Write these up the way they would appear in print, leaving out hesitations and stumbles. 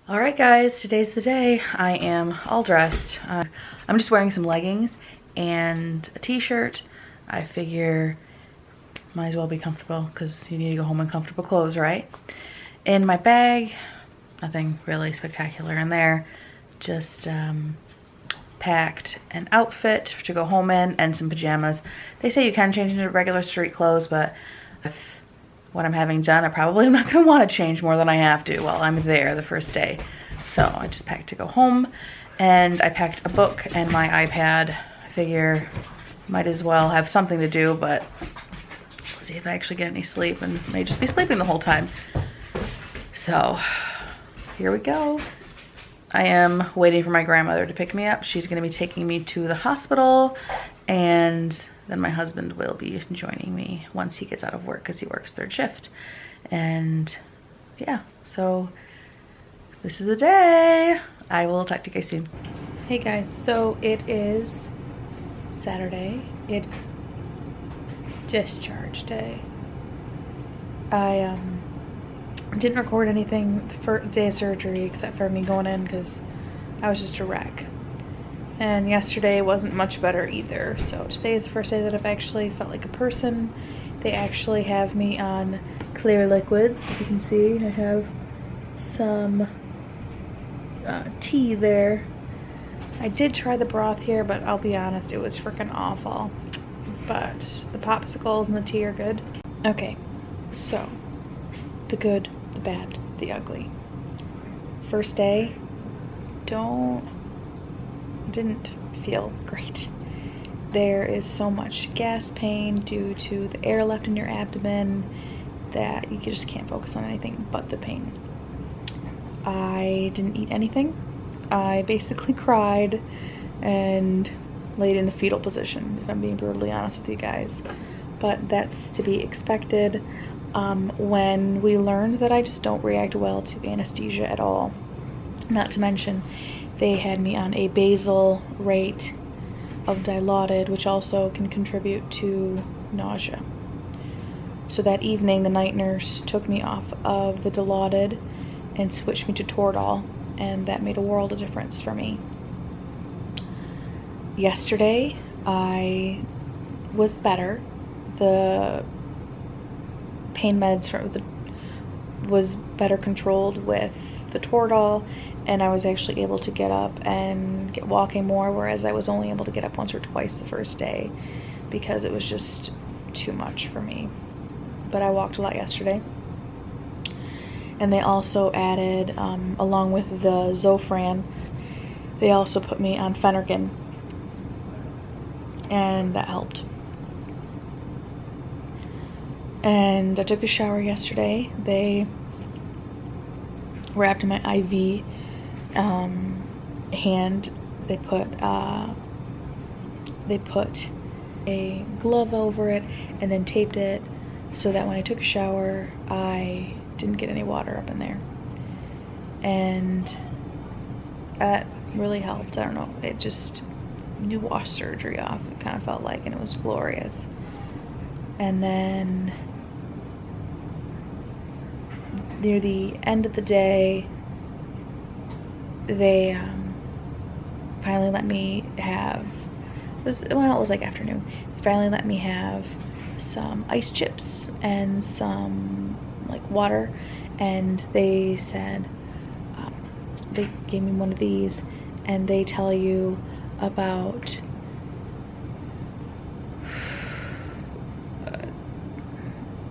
All right, guys, today's the day. I am all dressed. I'm just wearing some leggings and a t-shirt. I figure might as well be comfortable because you need to go home in comfortable clothes, right? In my bag, nothing really spectacular in there. Just packed an outfit to go home in and some pajamas. They say you can change into regular street clothes, but if what I'm having done, I probably am not going to want to change more than I have to while I'm there the first day. So I just packed to go home, and I packed a book and my iPad. I figure might as well have something to do, but we'll see if I actually get any sleep, and may just be sleeping the whole time. So here we go. I am waiting for my grandmother to pick me up. She's going to be taking me to the hospital, and then my husband will be joining me once he gets out of work because he works third shift. And yeah, so this is the day. I will talk to you guys soon. Hey guys, so it is Saturday. It's discharge day. I didn't record anything for the day of surgery except for me going in because I was just a wreck. And yesterday wasn't much better either. So today is the first day that I've actually felt like a person. They actually have me on clear liquids. As you can see, I have some tea there. I did try the broth here, but I'll be honest, it was freaking awful. But the popsicles and the tea are good. Okay, so the good, the bad, the ugly. First day, didn't feel great. There is so much gas pain due to the air left in your abdomen that you just can't focus on anything but the pain. I didn't eat anything. I basically cried and laid in the fetal position, if I'm being brutally honest with you guys. But that's to be expected. When we learned that I just don't react well to anesthesia at all. Not to mention, they had me on a basal rate of Dilaudid, which also can contribute to nausea. So that evening, the night nurse took me off of the Dilaudid and switched me to Toradol, and that made a world of difference for me. Yesterday, I was better. The pain meds was better controlled with the Toradol, and I was actually able to get up and get walking more, whereas I was only able to get up once or twice the first day because it was just too much for me. But I walked a lot yesterday. And they also added, along with the Zofran, they also put me on Phenergan, and that helped. And I took a shower yesterday. They wrapped my IV hand. They put a glove over it and then taped it so that when I took a shower, I didn't get any water up in there. And that really helped. I don't know, it just washed surgery off, it kind of felt like, and it was glorious. And then near the end of the day, they finally let me have, it was like afternoon, they finally let me have some ice chips and some like water, and they said, they gave me one of these, and they tell you about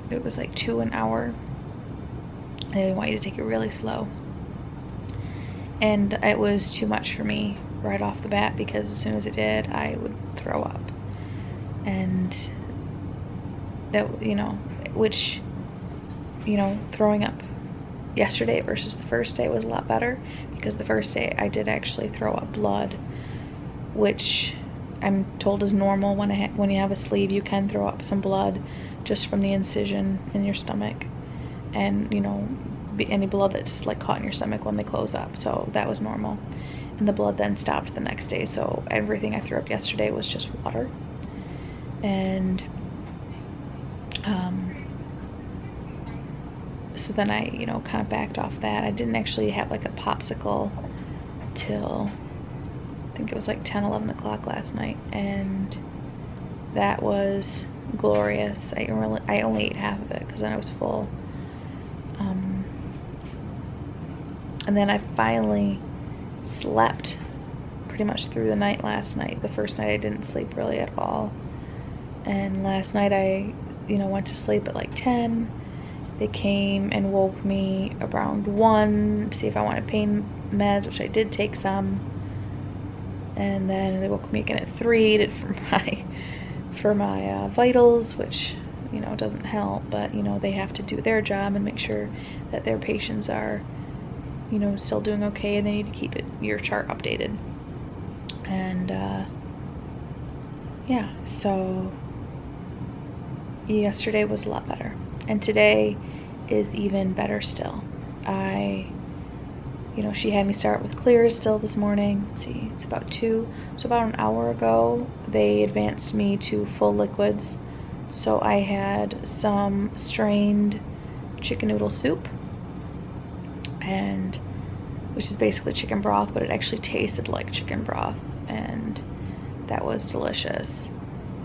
it was like 2 an hour. They want you to take it really slow, and it was too much for me right off the bat because as soon as it did, I would throw up. And that, which, throwing up yesterday versus the first day was a lot better, because the first day I did actually throw up blood, which I'm told is normal. When you have a sleeve, you can throw up some blood just from the incision in your stomach, and any blood that's like caught in your stomach when they close up. So that was normal, and the blood then stopped the next day. So everything I threw up yesterday was just water. And So then I, you know, kind of backed off that. I didn't actually have like a popsicle till I think it was like 10, 11 o'clock last night, and that was glorious. I only ate half of it because then I was full. And then I finally slept pretty much through the night last night. The first night I didn't sleep really at all. And last night I, you know, went to sleep at like 10. They came and woke me around 1 to see if I wanted pain meds, which I did take some. And then they woke me again at 3 for my vitals, which, you know, doesn't help, but, you know, they have to do their job and make sure that their patients are, you know, still doing okay, and they need to keep your chart updated. And yeah, so yesterday was a lot better, and today is even better still. You know, she had me start with clears still this morning. Let's see, it's about 2, so about an hour ago they advanced me to full liquids. So I had some strained chicken noodle soup, and which is basically chicken broth, but it actually tasted like chicken broth, and that was delicious.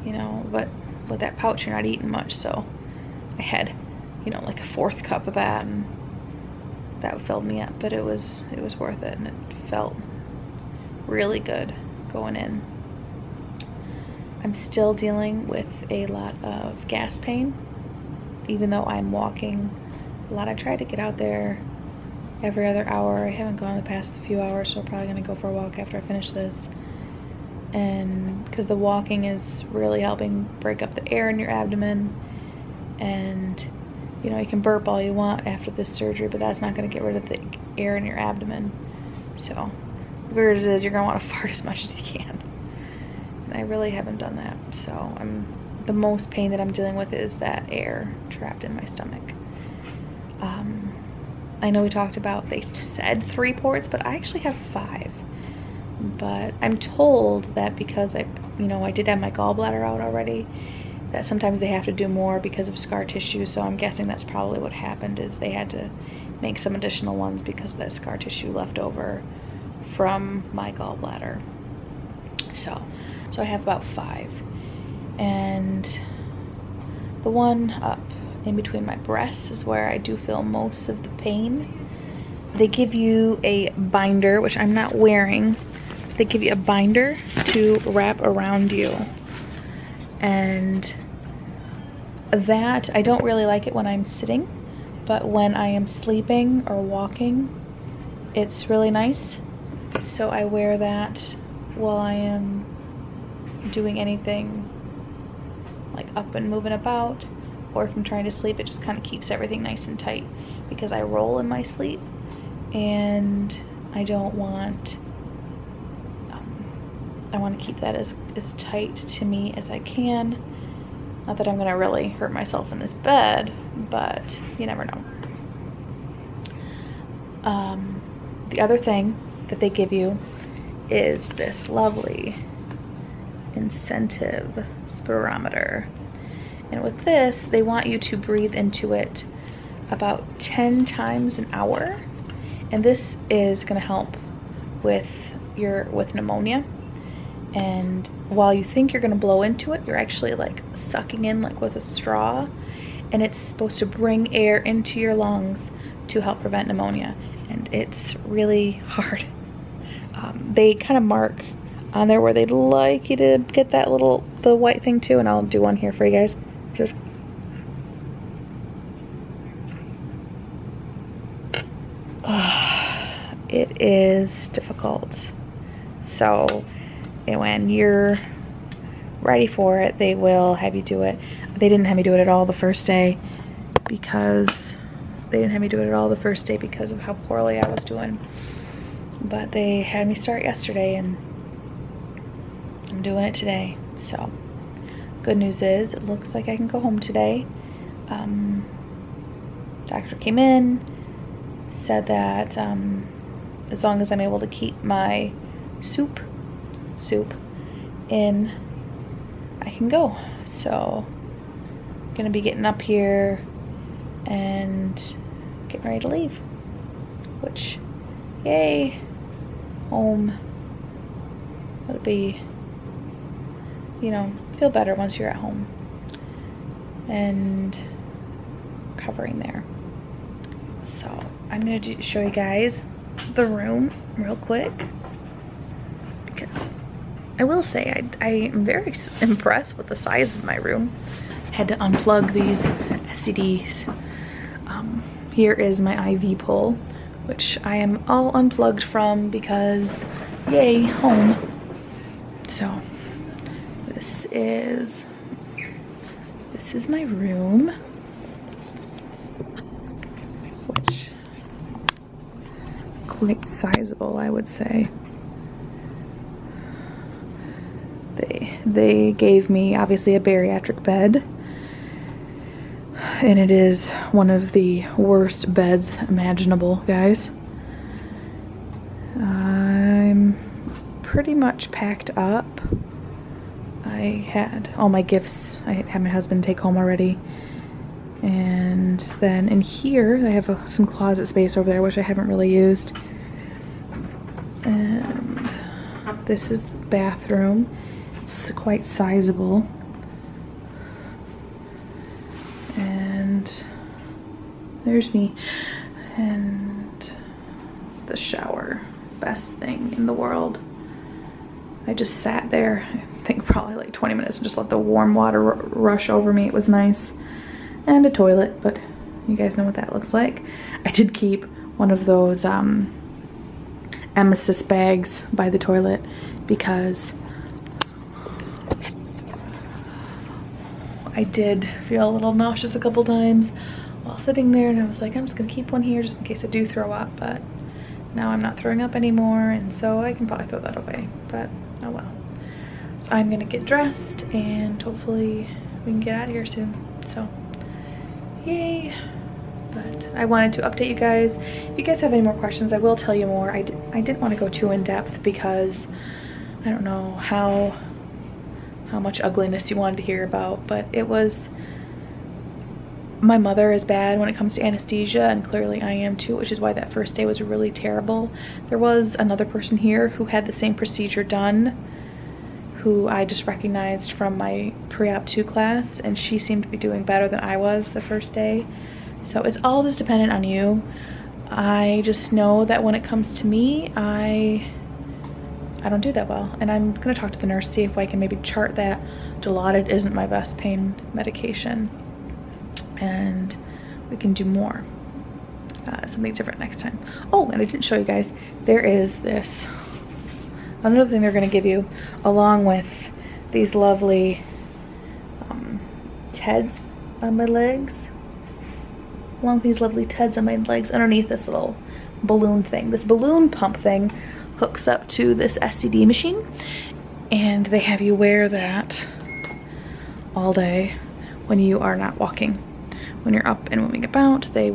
You know, but with that pouch you're not eating much, so I had, you know, like a 4th cup of that, and that filled me up, but it was worth it, and it felt really good going in. I'm still dealing with a lot of gas pain, even though I'm walking a lot. I try to get out there every other hour. I haven't gone the past few hours, so I'm probably gonna go for a walk after I finish this. And because the walking is really helping break up the air in your abdomen, and you know, you can burp all you want after this surgery, but that's not going to get rid of the air in your abdomen. So weird as it is, you're going to want to fart as much as you can, and I really haven't done that. So the most pain that I'm dealing with is that air trapped in my stomach. I know we talked about, they said 3 ports, but I actually have 5. But I'm told that because I did have my gallbladder out already, that sometimes they have to do more because of scar tissue. So I'm guessing that's probably what happened, is they had to make some additional ones because of that scar tissue left over from my gallbladder. So I have about 5. And the one up in between my breasts is where I do feel most of the pain. They give you a binder, which I'm not wearing. They give you a binder to wrap around you. And that, I don't really like it when I'm sitting, but when I am sleeping or walking, it's really nice. So I wear that while I am doing anything like up and moving about, or if I'm trying to sleep, it just kind of keeps everything nice and tight, because I roll in my sleep and I don't want, I want to keep that as tight to me as I can. Not that I'm gonna really hurt myself in this bed, but you never know. The other thing that they give you is this lovely incentive spirometer. And with this, they want you to breathe into it about 10 times an hour. And this is gonna help with pneumonia. And while you think you're gonna blow into it, you're actually like sucking in like with a straw, and it's supposed to bring air into your lungs to help prevent pneumonia. And it's really hard. They kind of mark on there where they'd like you to get that the white thing too, and I'll do one here for you guys. Just it is difficult. So when you're ready for it, they will have you do it. They didn't have me do it at all the first day because of how poorly I was doing. But they had me start yesterday, and I'm doing it today. So good news is it looks like I can go home today. Doctor came in, said that as long as I'm able to keep my soup in, I can go. So I'm gonna be getting up here and getting ready to leave. Which, yay, home. It'll be, you know, feel better once you're at home and covering there. So I'm gonna show you guys the room real quick, because I will say I am very impressed with the size of my room. I had to unplug these SCDs. Here is my IV pole, which I am all unplugged from because yay, home. So this is my room, which quite sizable, I would say. They gave me obviously a bariatric bed, and it is one of the worst beds imaginable, guys. I'm pretty much packed up. I had all my gifts I had my husband take home already, and then in here I have some closet space over there which I haven't really used, and this is the bathroom. It's quite sizable, and there's me, and the shower, best thing in the world. I just sat there, I think probably like 20 minutes, and just let the warm water rush over me. It was nice. And a toilet, but you guys know what that looks like. I did keep one of those emesis bags by the toilet because I did feel a little nauseous a couple times while sitting there, and I was like, I'm just gonna keep one here just in case I do throw up, but now I'm not throwing up anymore, and so I can probably throw that away, but oh well. So I'm gonna get dressed and hopefully we can get out of here soon. So yay. But I wanted to update you guys. If you guys have any more questions, I will tell you more. I didn't want to go too in depth because I don't know how much ugliness you wanted to hear about, but it was, my mother is bad when it comes to anesthesia, and clearly I am too, which is why that first day was really terrible. There was another person here who had the same procedure done, who I just recognized from my pre-op 2 class, and she seemed to be doing better than I was the first day. So it's all just dependent on you. I just know that when it comes to me, I don't do that well, and I'm gonna talk to the nurse, see if I can maybe chart that Dilaudid isn't my best pain medication, and we can do more, something different next time. Oh, and I didn't show you guys, there is this, another thing they're gonna give you, along with these lovely TEDs on my legs, underneath this little balloon thing. This balloon pump thing hooks up to this SCD machine, and they have you wear that all day when you are not walking. When you're up and moving about, they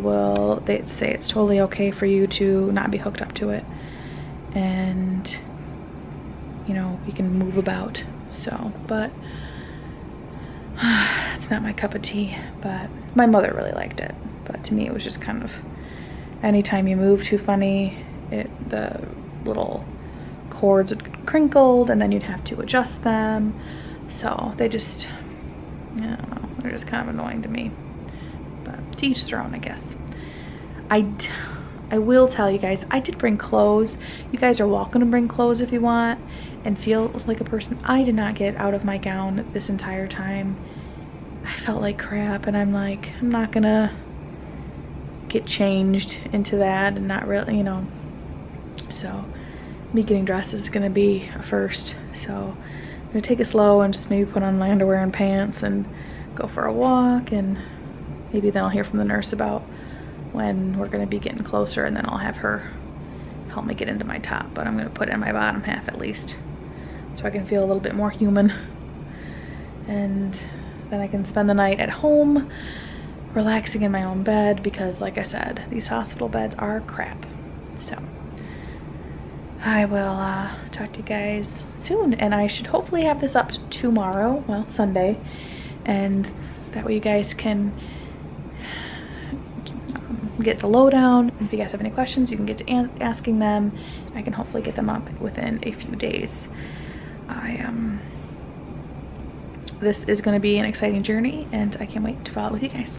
say it's totally okay for you to not be hooked up to it, and you know, you can move about. So, but it's not my cup of tea, but my mother really liked it. But to me, it was just kind of, anytime you move too funny, the little cords would get crinkled, and then you'd have to adjust them. So they just, I don't know, they're just kind of annoying to me. But to each their own, I guess. I will tell you guys, I did bring clothes. You guys are welcome to bring clothes if you want and feel like a person. I did not get out of my gown this entire time. I felt like crap, and I'm like, I'm not gonna get changed into that, and not really, you know. So me getting dressed is gonna be a first. So I'm gonna take it slow and just maybe put on my underwear and pants and go for a walk, and maybe then I'll hear from the nurse about when we're gonna be getting closer, and then I'll have her help me get into my top, but I'm gonna put it in my bottom half at least so I can feel a little bit more human, and then I can spend the night at home relaxing in my own bed, because like I said, these hospital beds are crap. So I will talk to you guys soon, and I should hopefully have this up tomorrow, well, Sunday, and that way you guys can get the lowdown. If you guys have any questions, you can get to asking them. I can hopefully get them up within a few days. This is going to be an exciting journey, and I can't wait to follow it with you guys.